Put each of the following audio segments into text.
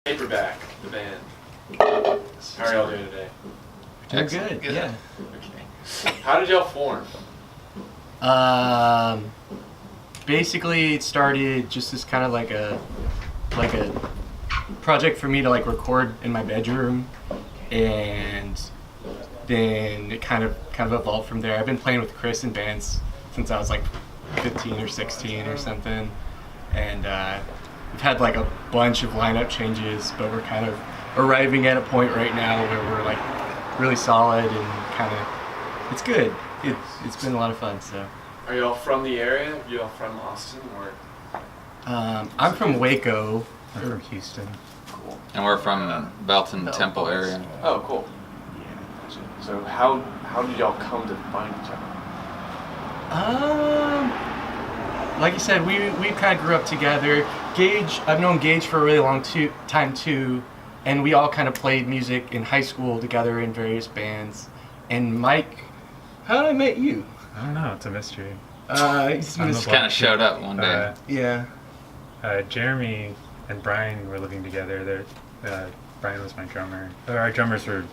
Paperback, the band. How are y'all doing today? Doing good, yeah. Okay. How did y'all form? Basically it started just as kind of like a project for me to like record in my bedroom, and then it kind of evolved from there. I've been playing with Chris in bands since I was like 15 or 16 or something, and we've had like a bunch of lineup changes, but we're kind of arriving at a point right now where we're like really solid and kind of it's good. It's been a lot of fun. So. Are y'all from the area? Are y'all from Austin or? I'm from Waco. I'm from Houston. Cool. And we're from Belton Temple area. Oh, cool. Yeah. So how did y'all come to find each other? Like I said, we kind of grew up together. Gage, I've known Gage for a really long time too, and we all kind of played music in high school together in various bands. And Mike, how did I met you? I don't know. It's a mystery. He's been Just kind of showed up one day. yeah. Jeremy and Brian were living together. Brian was my drummer. Our drummers were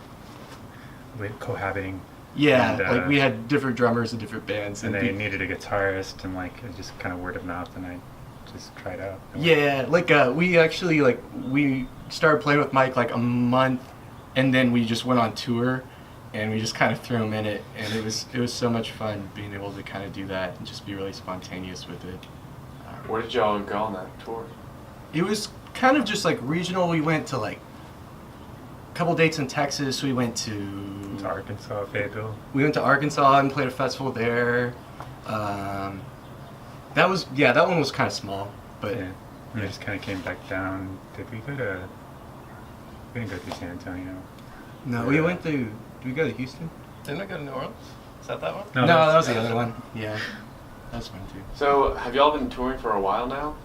cohabiting. Yeah, And, like we had different drummers in different bands, and they needed a guitarist, and like it just kind of word of mouth, and I just tried out. Yeah, like we actually we started playing with Mike like a month, and then we just went on tour, and we just kind of threw him in it, and it was so much fun being able to kind of do that and just be really spontaneous with it. Where did y'all go on that tour? It was kind of just like regional. We went to like a couple dates in Texas. We went to Arkansas, Fayetteville. We went to Arkansas and played a festival there. That one was kind of small, but Yeah. We just kind of came back down. We didn't go through San Antonio. no, we went to. Did we go to Houston? Didn't I go to New Orleans? Is that one? No, that was the other one. Yeah, that's fun too. So have y'all been touring for a while now?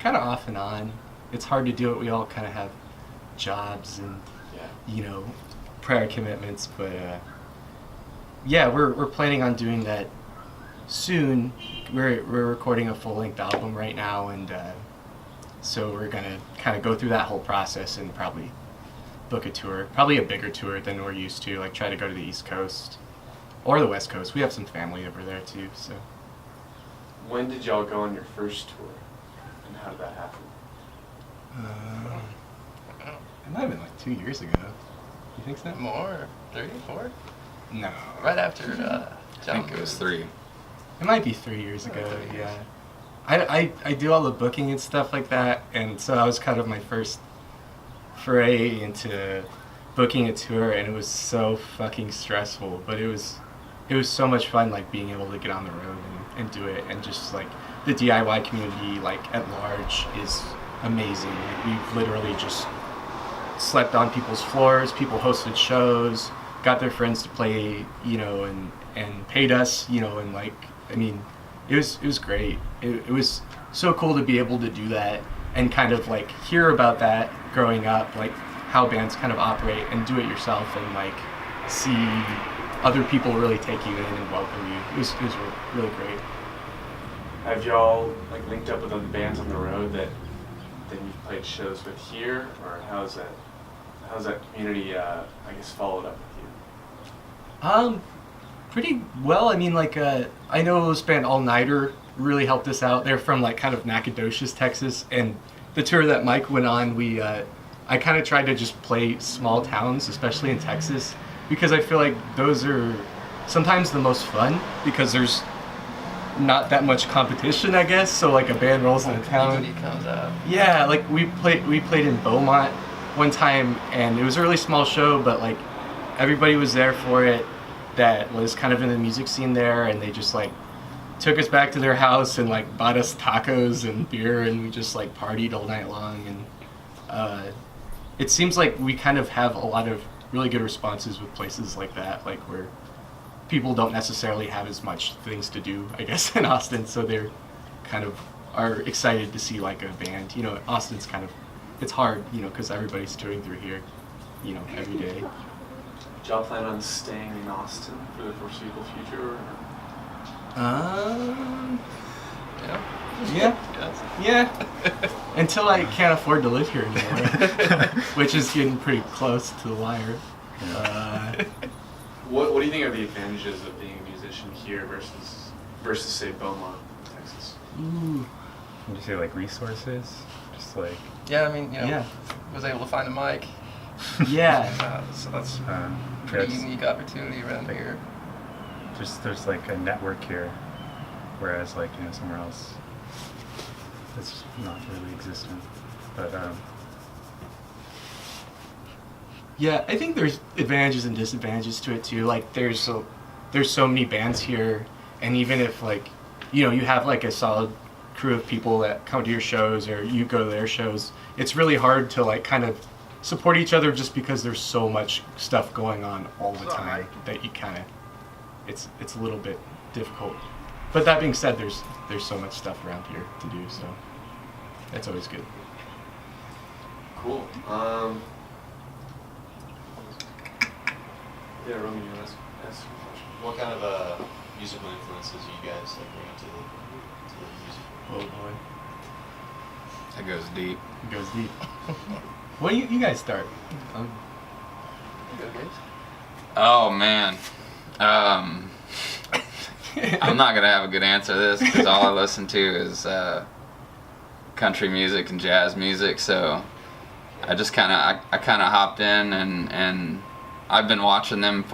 Kind of off and on. It's hard to do it. We all kind of have jobs and prior commitments, but yeah, we're planning on doing that soon. We're recording a full-length album right now, and so we're gonna kind of go through that whole process and probably book a tour, probably a bigger tour than we're used to. Like try to go to the East Coast or the West Coast. We have some family over there too, so. When did y'all go on your first tour, and how did that happen? It might have been like 2 years ago. You think so? More? 3, 4? No. Right after I think it was 3. It might be 3 years ago, yeah. I do all the booking and stuff like that, and so that was kind of my first foray into booking a tour, and it was so fucking stressful, but it was so much fun, like being able to get on the road and do it, and just like the DIY community like at large is amazing. Like, we've literally just slept on people's floors, people hosted shows, got their friends to play, and paid us, and like, I mean, it was great. It was so cool to be able to do that and kind of like hear about that growing up, like how bands kind of operate and do it yourself and like see other people really take you in and welcome you. It was really great. Have y'all like linked up with other bands on the road that you've played shows with here, or how's that community followed up with you? Pretty well. I mean, like I know this band All Nighter really helped us out. They're from like kind of Nacogdoches, Texas, and the tour that Mike went on, I kind of tried to just play small towns, especially in Texas, because I feel like those are sometimes the most fun because there's not that much competition, I guess. So like a band rolls in a town. Comes out. Yeah, like we played in Beaumont one time, and it was a really small show, but like everybody was there for it that was kind of in the music scene there, and they just like took us back to their house and like bought us tacos and beer, and we just like partied all night long. And it seems like we kind of have a lot of really good responses with places like that, like where people don't necessarily have as much things to do, I guess, in Austin, so they're kind of are excited to see like a band. Austin's kind of, it's hard, because everybody's touring through here, every day. Do y'all plan on staying in Austin for the foreseeable future? Or? Yeah. Yeah. Yes. Yeah. Until I can't afford to live here anymore, which is getting pretty close to the wire. What do you think are the advantages of being a musician here versus say Beaumont, Texas? Ooh. Would you say like resources? Just like Yeah, I mean, Yeah. was able to find a mic. Yeah. So that's a yeah, pretty it's unique opportunity around here. just there's like a network here, whereas like somewhere else, it's not really existent. But Yeah, I think there's advantages and disadvantages to it too. Like there's so many bands here, and even if like you have like a solid crew of people that come to your shows or you go to their shows, it's really hard to like kind of support each other just because there's so much stuff going on all the time that you kind of it's a little bit difficult. But that being said, there's so much stuff around here to do, so that's always good. Cool. Yeah, Roman, you want to ask a question? What kind of musical influences do you guys like bring to the music? Oh boy, That goes deep. it goes deep. What do you guys start? Oh man. I'm not gonna have a good answer to this because all I listen to is country music and jazz music. So I just kind of hopped in and I've been watching them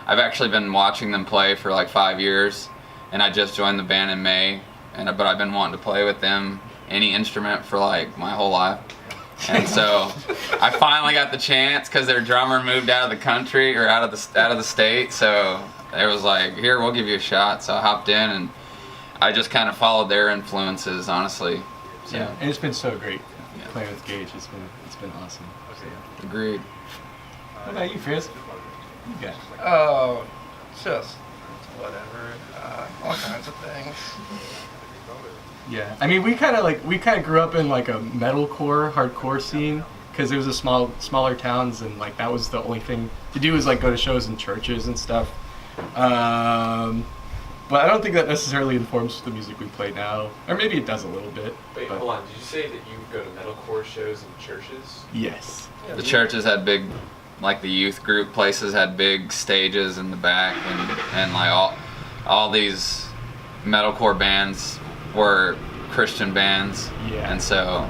I've actually been watching them play for like 5 years, and I just joined the band in May, but I've been wanting to play with them any instrument for like my whole life. And so I finally got the chance because their drummer moved out of the country or out of the state. So it was like, here, we'll give you a shot. So I hopped in and I just kind of followed their influences, honestly. So, Yeah, and it's been so great Yeah. playing with Gage. It's been awesome. agreed. What about you, Frizz? You got Oh, just whatever. All kinds of things. Yeah, I mean we kind of grew up in like a metalcore, hardcore scene because it was a smaller towns and like that was the only thing to do was like go to shows in churches and stuff. But I don't think that necessarily informs the music we play now, or maybe it does a little bit. Wait, but hold on. Did you say that you go to metalcore shows in churches? Yes. The churches had big, like the youth group places had big stages in the back, and like all these metalcore bands were Christian bands, Yeah. and so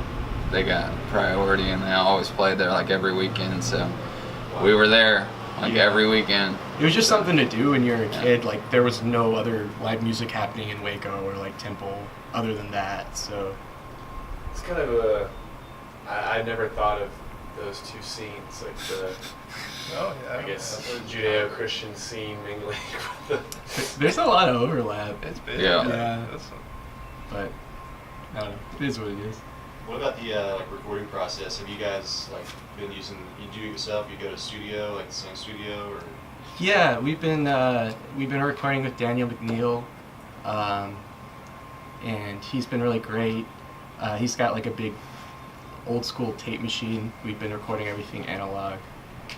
they got priority, and they always played there like every weekend. So we were there like Yeah. every weekend. It was just something to do when you were a kid. Like there was no other live music happening in Waco or like Temple other than that. So It's kind of I never thought of those two scenes, like the, Oh yeah. I guess, the Judeo-Christian scene mingling with there's a lot of overlap. It's big. Yeah. Yeah. That's- But I don't know. It is what it is. What about the like recording process? Have you guys like been using? You do it yourself? You go to a studio, like the same studio, or? Yeah, we've been recording with Daniel McNeil, and he's been really great. He's got like a big old school tape machine. We've been recording everything analog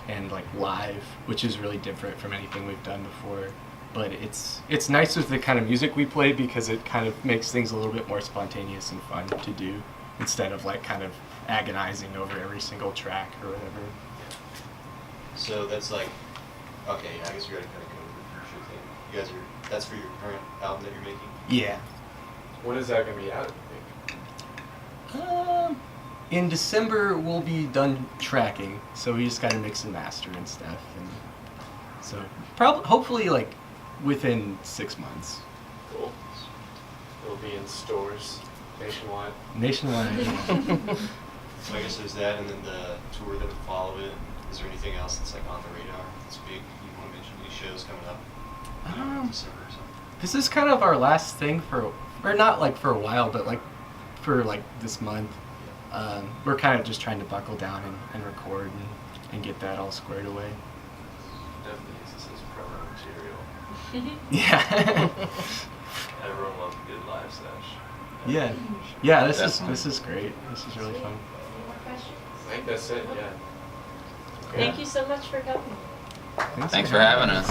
and like live, which is really different from anything we've done before. But it's nice with the kind of music we play because it kind of makes things a little bit more spontaneous and fun to do instead of like kind of agonizing over every single track or whatever. So that's like, okay, I guess we already kind of go over the future thing. You guys are, that's for your current album that you're making? Yeah. When is that going to be out, you think? In December we'll be done tracking, so we just gotta mix and master and stuff. And so hopefully like within 6 months. Cool. It'll be in stores nationwide. Nationwide. Yeah. So I guess there's that, and then the tour that would follow it. Is there anything else that's like on the radar that's big? You want to mention any shows coming up? In December or something? This is kind of our last thing or not like for a while, but like for like this month. We're kind of just trying to buckle down and record and get that all squared away. Definitely uses this promo material. Yeah. Everyone loves a good live sesh. Yeah. Yeah, this Definitely. is great. This is really fun. Any more questions? I think that's it, yeah. Thank you so much for coming. Thanks for having us.